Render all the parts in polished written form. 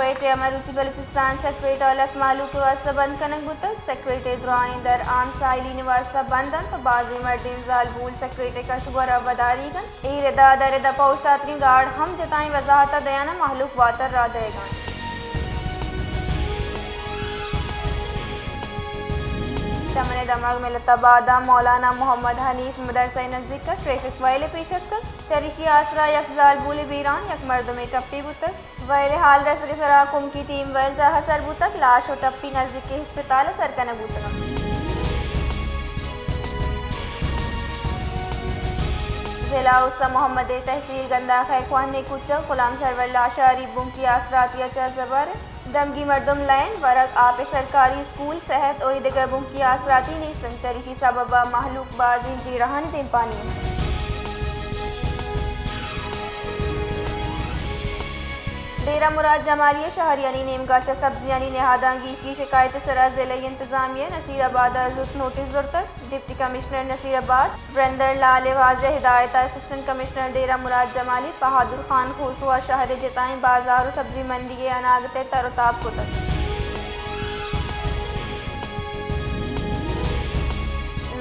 Secretary अमरूची Balochistan secretary अलस Malu के वास्ता बंद कनक बुतक सेक्रेटरी दुरानी दर आम साइली ने वास्ता बंदन तो बाजी मर्दिन जाल भूल सेक्रेटरी का शुगर अबदारी गन ए रदा दर दा पौस्तातरी गार्ड हम जताई वजाहत दयाना माहलूक वातर रा देगा चमने दमाग में लताबादा मौलाना मोहम्मद हनीफ मदरसा नजदीक का ट्रैफिक वायले पेशत कर चरिशी आसरा यकजाल बुली बीरान यक मर्द में टप्पी बुतक वायले हाल रस के सरा कुम की टीम वैल जहा सर बुतक लाश और टप्पी नजदीक के अस्पताल सरकन बुतक जिला उस्ता मोहम्मद तहसील गंदा खैखवान ने कुछ गुलाम सरवर लाशारी बुम की आसरातिया चरजबर दमगी मर्दम लाइन वरक आप सरकारी स्कूल सेहत और दिगर बुम की आसराती ने संचरिशी सबबा महलूक बाजी जी रहान दिन पानी डेरा मुराद जमालिया शहरियानी नेमगाचा सब्जियानी नेहादांगी की शिकायत सरा जिले इंतजामिया नसीराबाद अर्जुत नोटिस जरतर डिप्टी कमिश्नर नसीराबाद ब्रेंदर लाल वाज़े हिदायत असिस्टेंट कमिश्नर डेरा मुराद जमाली बहादुर खान खोसुआ शहर जताई बाजार और सब्जी मंडी के अनागते तरताब को तक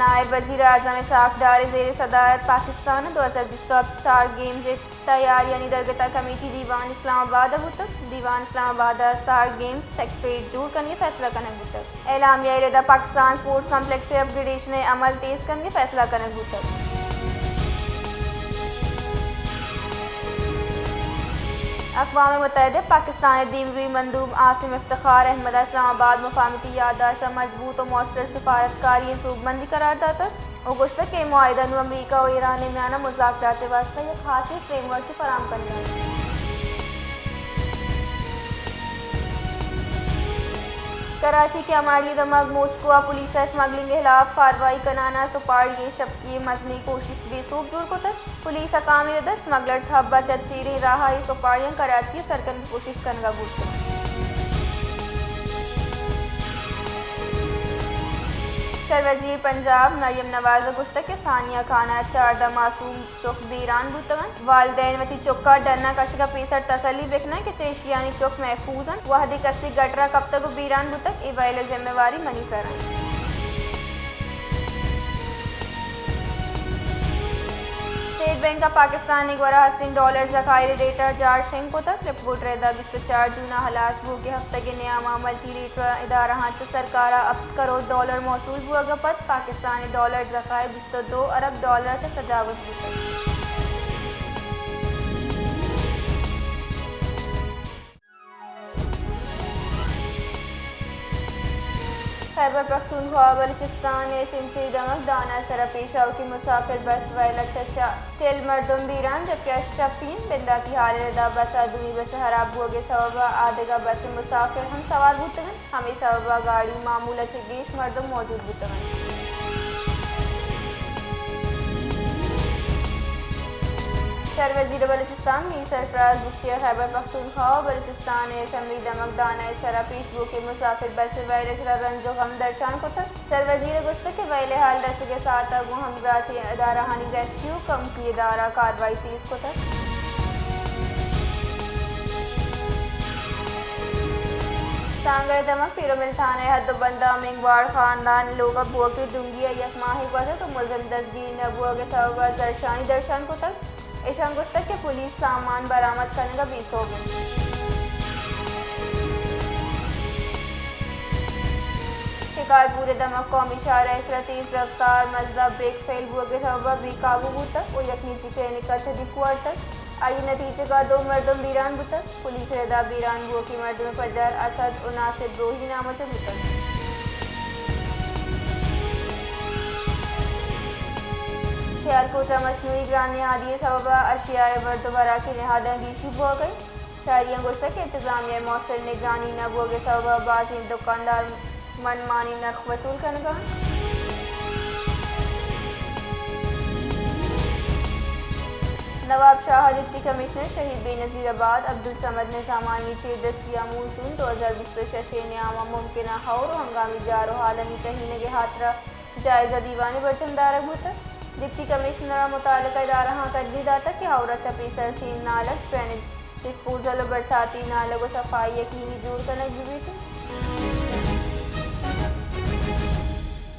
नायब वज़ीर आज़म साफदार ज़ेर सदारत पाकिस्तान 2020 स्टार गेम जे तैयारियां दरगता कमेटी दीवान इस्लामाबाद अबूतक दीवान इस्लामाबाद स्टार गेम्स सेक्रेटरी दूर करने फैसला करने बूतक एलामिया इरादा पाकिस्तान स्पोर्ट्स कॉम्प्लेक्स से अपग्रेडेशन अमल तेज करने फैसला करने बूतक अक़वाम मुत्तहिदा पाकिस्तान दीवरी मंदूब आसिम इफ्तिखार अहमद इस्लामाबाद मुफाहमती याददाश्त मजबूत और मौसर सिफारतकारी सूबबंदी करार दाता और गुश्त के मुआहिदा अमरीका और ईरान दरमियान मुज़ाकरात वास्ता यह खासी फ्रेमवर्क फराहम करना कराची के अमाली दमग मोचकुआ पुलिस स्मगलिंग के खिलाफ कार्रवाई कराना सुपारी शब की मजनी कोशिश बेसूब जुड़ को तक पुलिस अकामी रदत स्मगलर थब्बा चीरी रहा सुपारियां कराची सरकन की कोशिश करने का गुस्सा सरवज़ीर पंजाब मरियम नवाज गुश्त के सानिया खाना चारदा मासूम चौक बीरान बुतगन वालदैन वती चौका डरना कश का पेसर तसली बेखना के चेशियानी चौक महफूजन वहदी कसी गटरा कब तक बीरान बुतक इवाइल जिम्मेवारी मनी कराएं स्टेट बैंक का पाकिस्तान ने ग्वारा हसीन डॉलर ज़खायर डेटा जार शेंग को तक रिपोर्ट रेदा 24 जूना हलास भू के हफ्ते के नियामा मल्टी रेट इदारा हाथ सरकार अब करोड़ डॉलर मौसूल हुआ गपत पाकिस्तानी डॉलर ज़खायर 22 अरब डॉलर से सजावट हुई खैबर पख्तूनख्वा बलूचिस्तान सिंची दमक दाना सरा पेशावर की मुसाफिर बस वायलट चेल मर्दम बीरान जबकि अशरफीन बिंदा की हाल रदा बस अदूनी बस हराब हुए सबबा आधेगा बस मुसाफिर हम सवार बुतगन हमें सबबा गाड़ी मामूल से 20 मर्दम मौजूद बुतगन सरवज़ीर बलूचिस्तान मीर सरफराज मुफ्ती खैबर पख्तूनख्वा बलूचिस्तान असम्बली दमक दाना शरा पेश बो के मुसाफिर बस वायरस रंजो हम दर्शान को तक सरवज़ीर गुस्त के वाइल हाल रस के साथ अगू हमराती अदारा हानी रेस्क्यू कम की इदारा कार्रवाई तेज को तक सांगर दमक पिरोमिल थाने हदबंदा मेंगवाड़ खानदान लोग बुआ के डूंगी यकमाही पर तो मुलजम दसगीर नबुआ के सबा दर्शान को तक ईशान के पुलिस सामान बरामद करने का 20 हो गया शिकारपुर दमक कौमी शाहरा इसरा तेज रफ्तार मजदा ब्रेक फेल हुआ के सबा बेकाबू बुतक और यकनी के निकल से दिखुआर तक आई नतीजे का 2 मर्दम बीरान बुतक पुलिस रदा बीरान बुआ की मर्द में फजर असद उनासिब रोही नामों से बुतक सियालकोट मसनूई ग्रानी आदि सबबा अशियाए वर्दोबरा की नहादंगीशी हो गई शहरियों गुस्से के इंतजामिया मौसर निगरानी न हो गए सबबा बाजी दुकानदार मनमानी नर्ख वसूल करने का नवाब शाह डिप्टी कमिश्नर शहीद बेनज़ीराबाद अब्दुल समद ने सामानी चेदस्तिया मूसून 2026 न्यामा मुमकिन हौर हंगामी जारो हालनी तहीने के हाथरा जायजा दीवानी बर्तनदार भूतक डिप्टी कमिश्नर मुतालिका इदारा हाँ तजदीदाता कि औरत पेसर सीन नालक डिस्पोजल और बरसाती नालों को सफाई यकीनी दूर करना जरूरी थी।